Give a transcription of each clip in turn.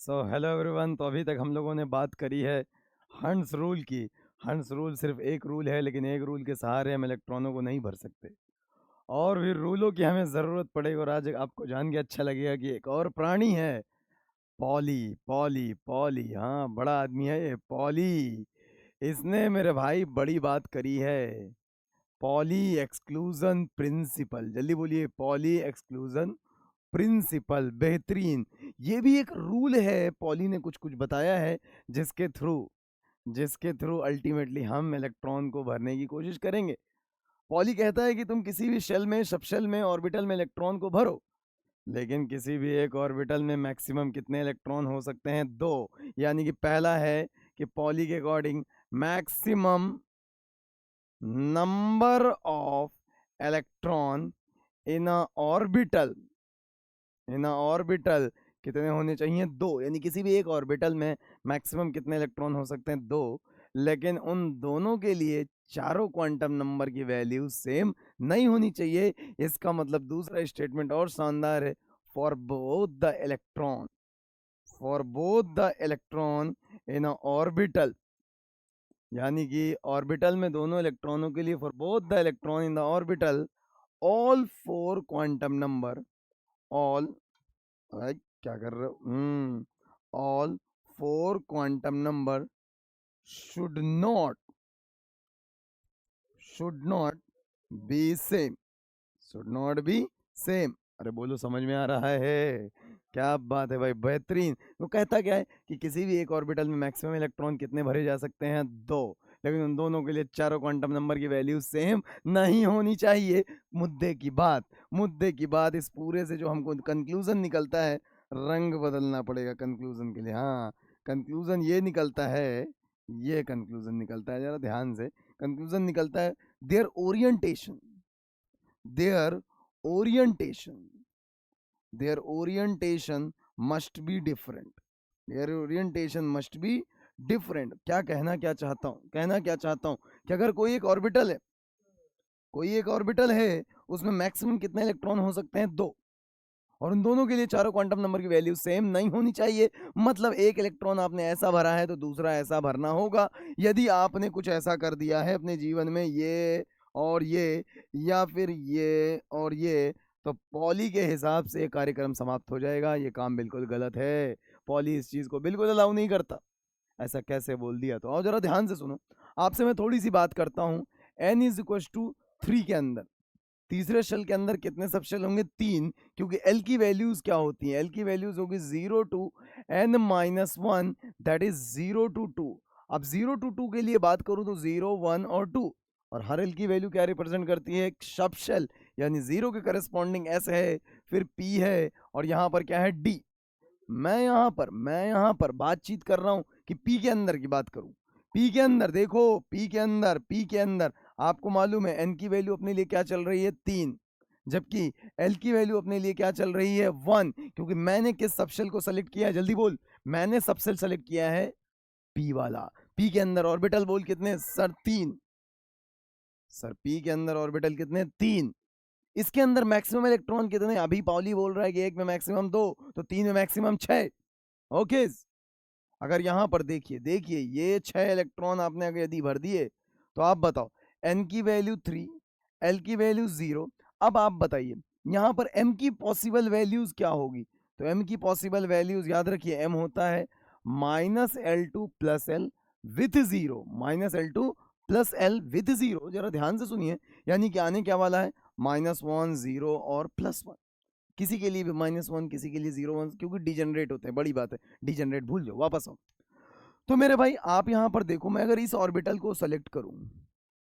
So hello everyone. तो अभी तक हम लोगों ने बात करी है हंस रूल की। हंस रूल सिर्फ एक रूल है, लेकिन एक रूल के सहारे हम इलेक्ट्रॉनों को नहीं भर सकते। और भी रूलों की हमें ज़रूरत पड़ेगी। और आज आपको जान के अच्छा लगेगा कि एक और प्राणी है, पॉली। पॉली पॉली, हाँ, बड़ा आदमी है ये पॉली। इसने मेरे भाई बड़ी बात करी है। पॉली एक्सक्लूजन प्रिंसिपल, जल्दी बोलिए, पॉली एक्सक्लूजन प्रिंसिपल। बेहतरीन। ये भी एक रूल है, पॉली ने कुछ कुछ बताया है जिसके थ्रू अल्टीमेटली हम इलेक्ट्रॉन को भरने की कोशिश करेंगे। पॉली कहता है कि तुम किसी भी शेल में, सबशेल में, ऑर्बिटल में इलेक्ट्रॉन को भरो, लेकिन किसी भी एक ऑर्बिटल में मैक्सिमम कितने इलेक्ट्रॉन हो सकते हैं? 2। यानी कि पहला है कि पॉली के according maximum number of electron in a orbital कितने होने चाहिए? 2। यानी किसी भी एक ऑर्बिटल में मैक्सिमम कितने इलेक्ट्रॉन हो सकते हैं? 2। लेकिन उन दोनों के लिए चारों क्वांटम नंबर की वैल्यू सेम नहीं होनी चाहिए। इसका मतलब दूसरा स्टेटमेंट और शानदार है, for both the electron in orbital. यानी कि ऑर्बिटल में दोनों इलेक्ट्रॉनों के लिए, for both the electron in the orbital, all 4 quantum number, all, भाई क्या कर रहे हो, all 4 quantum number should not be same, should not be same. अरे बोलो, समझ में आ रहा है? क्या बात है भाई, बेहतरीन। वो कहता क्या है कि किसी भी एक ऑर्बिटल में मैक्सिमम इलेक्ट्रॉन कितने भरे जा सकते हैं? 2। लेकिन उन दोनों के लिए चारों क्वांटम नंबर की वैल्यू सेम नहीं होनी चाहिए। मुद्दे की बात इस पूरे से जो हमको कंक्लूजन निकलता है, रंग बदलना पड़ेगा कंक्लूजन के लिए। हाँ, कंक्लूजन ये निकलता है, ये कंक्लूजन निकलता है, जरा ध्यान से। कंक्लूजन निकलता है, their orientation their orientation their orientation must be different, क्या कहना क्या चाहता हूँ कि अगर कोई एक ऑर्बिटल है उसमें मैक्सिमम कितने इलेक्ट्रॉन हो सकते हैं? 2। और उन दोनों के लिए चारों क्वांटम नंबर की वैल्यू सेम नहीं होनी चाहिए। मतलब एक इलेक्ट्रॉन आपने ऐसा भरा है तो दूसरा ऐसा भरना होगा। यदि आपने कुछ ऐसा कर दिया है अपने जीवन में, ये और ये, या फिर ये और ये, तो पॉली के हिसाब से कार्यक्रम समाप्त हो जाएगा। ये काम बिल्कुल गलत है। पॉली इस चीज को बिल्कुल अलाउ नहीं करता। ऐसा कैसे बोल दिया? तो और जरा ध्यान से सुनो, आपसे मैं थोड़ी सी बात करता हूँ। n=3 के अंदर, तीसरे शेल के अंदर कितने सब शेल होंगे? 3। क्योंकि एल की वैल्यूज क्या होती हैं? एल की वैल्यूज होगी 0 to n-1, that is 0 to 2। अब 0 टू 2 के लिए बात करूं तो 0, 1 और 2। और हर एल की वैल्यू क्या रिप्रेजेंट करती है? एक सब शेल। यानी 0 के करस्पॉन्डिंग एस है, फिर पी है, और यहाँ पर क्या है? डी। मैं यहाँ पर बातचीत कर रहा हूँ कि पी के अंदर की बात करूं। पी के अंदर देखो, पी के अंदर आपको मालूम है एन की वैल्यू अपने लिए क्या चल रही है? 3। जबकि एल की वैल्यू अपने लिए क्या चल रही है? 1। क्योंकि मैंने किस सबशेल को सेलेक्ट किया है? जल्दी बोल। मैंने सबशेल सेलेक्ट किया है पी वाला। पी के अंदर ऑर्बिटल बोल कितने? सर 3। सर पी के अंदर ऑर्बिटल कितने? 3। इसके अंदर मैक्सिमम इलेक्ट्रॉन कितने? अभी पॉली बोल रहा है कि एक में मैक्सिमम 2, तो 3 में मैक्सिमम 6। ओके। अगर यहाँ पर देखिए ये 6 इलेक्ट्रॉन आपने अगर यदि भर दिए, तो आप बताओ, n की वैल्यू 3, l की वैल्यू 0। अब आप बताइए यहाँ पर m की पॉसिबल वैल्यूज क्या होगी? तो m की पॉसिबल वैल्यूज याद रखिए, m होता है -L2 plus L with 0, -L2 plus L with 0। जरा ध्यान से सुनिए, यानी कि आने क्या वाला है? -1, 0 और +1। किसी के लिए भी -1, किसी के लिए 0, 1, क्योंकि डिजनरेट होते हैं, बड़ी बात है। डिजनरेट भूल जाओ, वापस आओ। तो मेरे भाई आप यहाँ पर देखो, मैं अगर इस ऑर्बिटल को सेलेक्ट करूँ,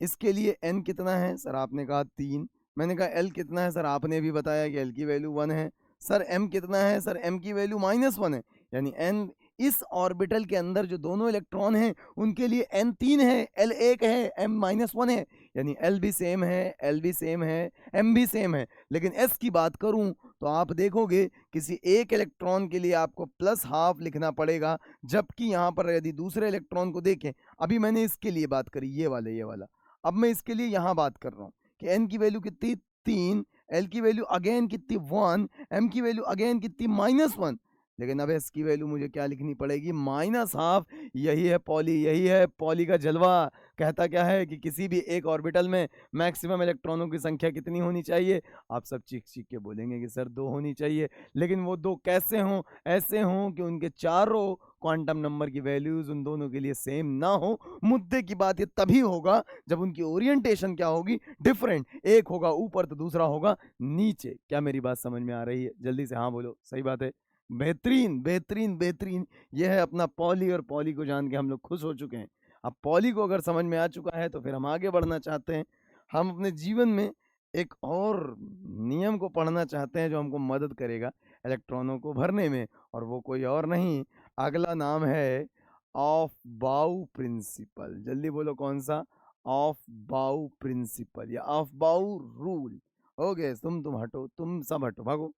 इसके लिए n कितना है? सर आपने कहा 3। मैंने कहा l कितना है? सर आपने भी बताया कि l की वैल्यू 1 है। सर m कितना है? सर m की वैल्यू -1 है। यानी n, इस ऑर्बिटल के अंदर जो दोनों इलेक्ट्रॉन हैं उनके लिए n 3 है, l 1 है, m -1 है। यानी l भी सेम है, l भी सेम है, m भी सेम है। लेकिन s की बात करूं तो आप देखोगे किसी एक इलेक्ट्रॉन के लिए आपको +½ लिखना पड़ेगा। जबकि यहाँ पर यदि दूसरे इलेक्ट्रॉन को देखें, अभी मैंने इसके लिए बात करी, ये वाला। अब मैं इसके लिए यहाँ बात कर रहा हूँ कि n की वैल्यू कितनी? 3। l की वैल्यू अगेन कितनी? 1। m की वैल्यू अगेन कितनी? -1। लेकिन अब एस की वैल्यू मुझे क्या लिखनी पड़ेगी, -12। यही है पॉली, यही है पॉली का जलवा। कहता क्या है कि किसी भी एक ऑर्बिटल में मैक्सिमम इलेक्ट्रॉनों की संख्या कितनी होनी चाहिए। आप सब चीख चीख के बोलेंगे कि सर 2 होनी चाहिए, लेकिन वो 2 कैसे हों, ऐसे हों कि उनके चारों क्वांटम नंबर की वैल्यूज उन दोनों के लिए सेम ना हो। मुद्दे की बात ये तभी होगा जब उनकी ओरिएंटेशन क्या होगी, डिफरेंट। एक होगा ऊपर तो दूसरा होगा नीचे। क्या मेरी बात समझ में आ रही है? जल्दी से हाँ बोलो, सही बात है। बेहतरीन बेहतरीन बेहतरीन। यह है अपना पॉली, और पॉली को जान के हम लोग खुश हो चुके हैं। अब पॉली को अगर समझ में आ चुका है तो फिर हम आगे बढ़ना चाहते हैं। हम अपने जीवन में एक और नियम को पढ़ना चाहते हैं जो हमको मदद करेगा इलेक्ट्रॉनों को भरने में, और वो कोई और नहीं, अगला नाम है ऑफ बाउ प्रिंसिपल। जल्दी बोलो कौन सा? ऑफ बाउ प्रिंसिपल या ऑफ बाउ रूल। हो गए, तुम हटो, तुम सब हटो, भागो।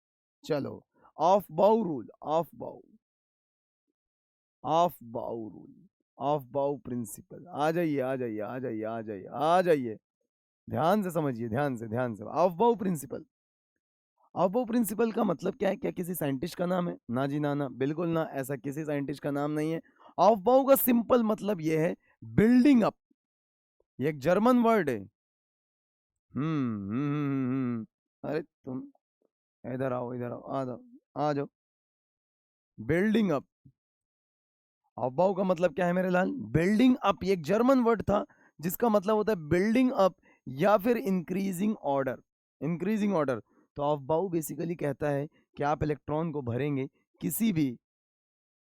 चलो, ऑफ बाउ रूल, ऑफ बाउ, ऑफ बाउ रूल, ऑफ बाउ प्रिंसिपल। आ जाइए आ जाइए आ जाइए आ जाइए आ जाइए, ध्यान से समझिए, ध्यान से। ऑफ बाउ प्रिंसिपल, ऑफ बाउ प्रिंसिपल का मतलब क्या है? क्या किसी साइंटिस्ट का नाम है? ना जी ना ना, बिल्कुल ना, ऐसा किसी साइंटिस्ट का नाम नहीं है। ऑफ बाउ का सिंपल मतलब ये है बिल्डिंग अप। ये एक जर्मन वर्ड है। अरे तुम इधर आओ, इधर आओ, आ जाओ, आ जाओ। बिल्डिंग अप, अबाव का मतलब क्या है मेरे लाल? Building up. ये एक जर्मन वर्ड था जिसका मतलब होता है बिल्डिंग अप या फिर इंक्रीजिंग ऑर्डर, इंक्रीजिंग ऑर्डर। तो अबाव बेसिकली कहता है कि आप इलेक्ट्रॉन को भरेंगे किसी भी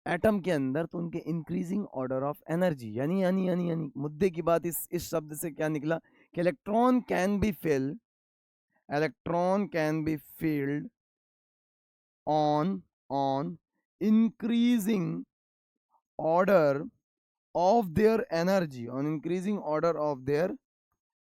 एटम के अंदर तो उनके इंक्रीजिंग ऑर्डर ऑफ एनर्जी, यानी मुद्दे की बात इस शब्द से क्या निकला कि electron can be fill, electron can be filled on increasing order of their energy, on increasing order of their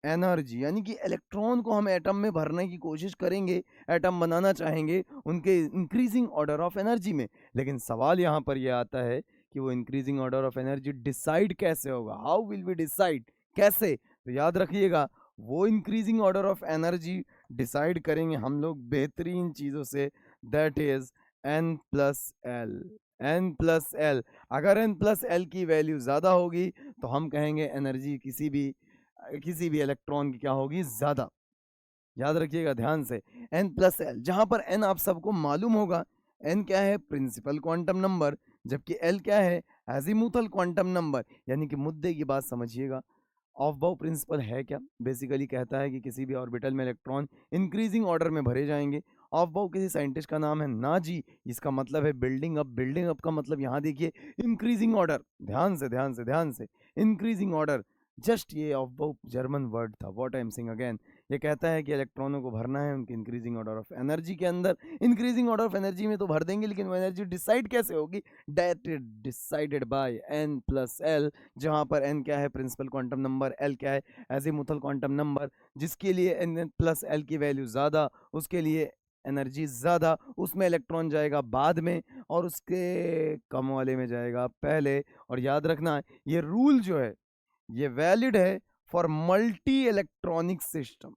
energy. यानी कि इलेक्ट्रॉन को हम एटम में भरने की कोशिश करेंगे, एटम बनाना चाहेंगे उनके इंक्रीजिंग ऑर्डर ऑफ एनर्जी में। लेकिन सवाल यहाँ पर यह आता है कि वो increasing order of energy decide कैसे होगा? हाउ विल वी डिसाइड, कैसे? तो याद रखिएगा, वो increasing order of energy decide करेंगे हम लोग बेहतरीन चीज़ों से, that is n plus L. n plus L, अगर n प्लस एल की वैल्यू ज़्यादा होगी तो हम कहेंगे एनर्जी किसी भी इलेक्ट्रॉन की क्या होगी, ज़्यादा। याद रखिएगा ध्यान से, n प्लस एल, जहां पर n आप सबको मालूम होगा, n क्या है? प्रिंसिपल क्वांटम नंबर, जबकि l क्या है? Azimuthal quantum number. यानी कि मुद्दे की बात समझिएगा, ऑफ बाउ प्रिंसिपल है क्या? बेसिकली कहता है कि किसी भी ऑर्बिटल में इलेक्ट्रॉन इंक्रीजिंग ऑर्डर में भरे जाएंगे। ऑफ बाउ किसी साइंटिस्ट का नाम है? ना जी, इसका मतलब है बिल्डिंग अप। बिल्डिंग अप का मतलब यहाँ देखिए इंक्रीजिंग ऑर्डर, ध्यान से ध्यान से ध्यान से, इंक्रीजिंग ऑर्डर। जस्ट ये ऑफ बाउ जर्मन वर्ड था, what I am saying again. ये कहता है कि इलेक्ट्रॉनों को भरना है उनकी इंक्रीजिंग ऑर्डर ऑफ एनर्जी के अंदर। इंक्रीजिंग ऑर्डर ऑफ एनर्जी में तो भर देंगे, लेकिन वो एनर्जी डिसाइड कैसे होगी? That is decided by n plus L, जहां पर n क्या है? प्रिंसिपल क्वांटम नंबर, l क्या है? Azimuthal quantum number. जिसके लिए n प्लस एल की वैल्यू ज़्यादा, उसके लिए एनर्जी ज़्यादा, उसमें इलेक्ट्रॉन जाएगा बाद में और उसके कम वाले में जाएगा पहले। और याद रखना, ये रूल जो है ये वैलिड है for multi electronic system,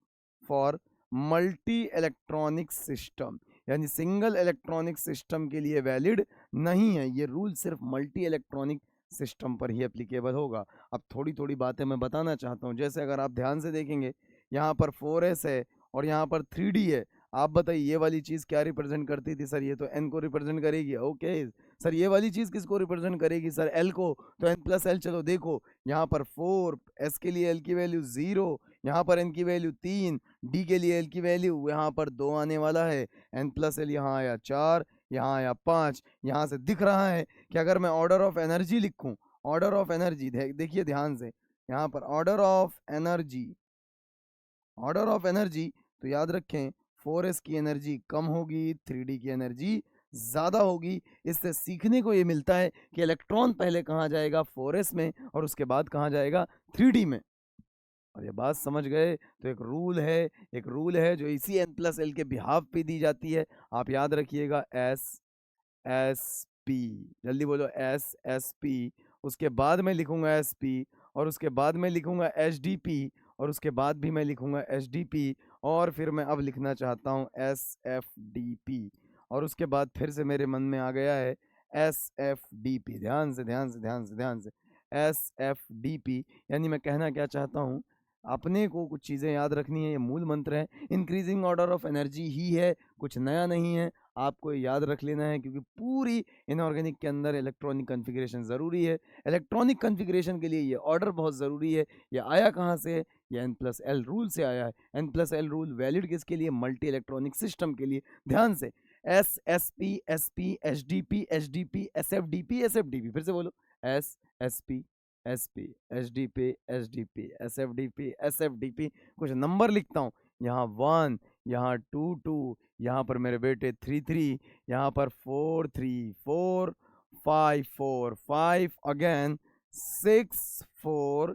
for multi electronic system. यानी सिंगल इलेक्ट्रॉनिक सिस्टम के लिए वैलिड नहीं है ये रूल, सिर्फ मल्टी इलेक्ट्रॉनिक सिस्टम पर ही एप्लीकेबल होगा। अब थोड़ी थोड़ी बातें मैं बताना चाहता हूँ। जैसे अगर आप ध्यान से देखेंगे, यहाँ पर 4s है और यहाँ पर 3d है। आप बताइए ये वाली चीज़ क्या रिप्रेजेंट करती थी? सर ये तो n को रिप्रेजेंट करेगी। ओके सर, ये वाली चीज़ किसको रिप्रेजेंट करेगी? सर l को। तो n प्लस एल, चलो देखो, यहाँ पर 4, s के लिए l की वैल्यू 0, यहाँ पर n की वैल्यू 3, d के लिए l की वैल्यू यहाँ पर 2 आने वाला है, n प्लस एल यहाँ आया 4, यहाँ आया 5। यहाँ से दिख रहा है कि अगर मैं ऑर्डर ऑफ एनर्जी लिखूँ, ऑर्डर ऑफ एनर्जी देखिए ध्यान से, यहाँ पर order of energy, order of energy, तो याद रखें 4s की एनर्जी कम होगी, 3d की एनर्जी ज़्यादा होगी। इससे सीखने को ये मिलता है कि इलेक्ट्रॉन पहले कहाँ जाएगा? 4s में, और उसके बाद कहाँ जाएगा? 3d में। और ये बात समझ गए तो एक रूल है, एक रूल है जो इसी n प्लस एल के बिहाफ पे दी जाती है। आप याद रखिएगा, एस एस पी, जल्दी बोलो, एस एस पी। उसके बाद मैं लिखूंगा एस पी, और उसके बाद मैं लिखूंगा एच डी पी, और उसके बाद भी मैं लिखूंगा एच डी पी, और फिर मैं अब लिखना चाहता हूँ एस एफ डी पी। और उसके बाद फिर से मेरे मन में आ गया है SFDP। ध्यान से ध्यान से ध्यान से ध्यान से, SFDP यानी मैं कहना क्या चाहता हूँ, अपने को कुछ चीज़ें याद रखनी है, ये मूल मंत्र है। इंक्रीजिंग ऑर्डर ऑफ एनर्जी ही है, कुछ नया नहीं है, आपको याद रख लेना है, क्योंकि पूरी इनऑर्गेनिक के अंदर इलेक्ट्रॉनिक कन्फिग्रेशन ज़रूरी है। इलेक्ट्रॉनिक कन्फिग्रेशन के लिए ये ऑर्डर बहुत ज़रूरी है। ये आया कहाँ से? ये N+L रूल से आया है। N+L रूल वैलिड किसके लिए? मल्टी इलेक्ट्रॉनिक सिस्टम के लिए। ध्यान से, S S P S P H D P H D P S F D P S F D P, फिर से बोलो, S P H D P H D P S F D P S F D P. कुछ number लिखता हूँ, यहाँ 1, यहाँ 2 2, यहाँ पर मेरे बेटे 3 3, यहाँ पर 4 3 4, 5 4 5, again 6 4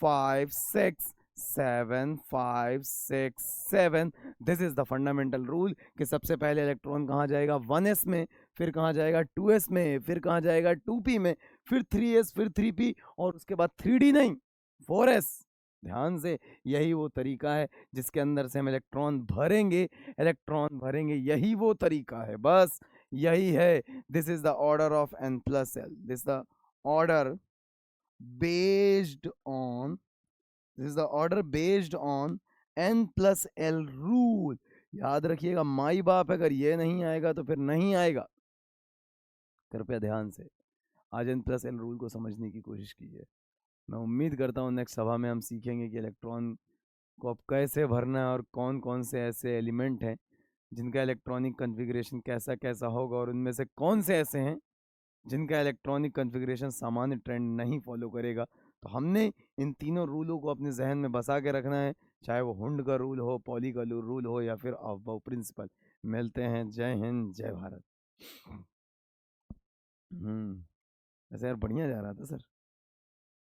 5 6 7 5 6 7। This is the fundamental rule कि सबसे पहले इलेक्ट्रॉन कहाँ जाएगा? 1s में, फिर कहाँ जाएगा? 2s में, फिर कहाँ जाएगा? 2p में, फिर 3s, फिर 3p, और उसके बाद 3d नहीं, 4s। ध्यान से, यही वो तरीका है जिसके अंदर से हम इलेक्ट्रॉन भरेंगे, इलेक्ट्रॉन भरेंगे, यही वो तरीका है, बस यही है। This is the order of N+L, this the order based on, this is the order based on N+L rule. याद रखिएगा, माई बाप, अगर ये नहीं आएगा तो फिर नहीं आएगा। कृपया ध्यान से आज N+L रूल को समझने की कोशिश कीजिए। मैं उम्मीद करता हूँ नेक्स्ट सभा में हम सीखेंगे कि इलेक्ट्रॉन को अब कैसे भरना है, और कौन कौन से ऐसे एलिमेंट हैं जिनका इलेक्ट्रॉनिक कन्फिग्रेशन कैसा कैसा होगा, और उनमें से कौन से ऐसे हैं जिनका इलेक्ट्रॉनिक कन्फिग्रेशन सामान्य ट्रेंड नहीं फॉलो करेगा। तो हमने इन तीनों रूलों को अपने जहन में बसा के रखना है, चाहे वो हुंड का रूल हो, पॉली का रूल हो, या फिर अफबाउ प्रिंसिपल। मिलते हैं, जय हिंद, जय भारत। वैसे यार बढ़िया जा रहा था सर।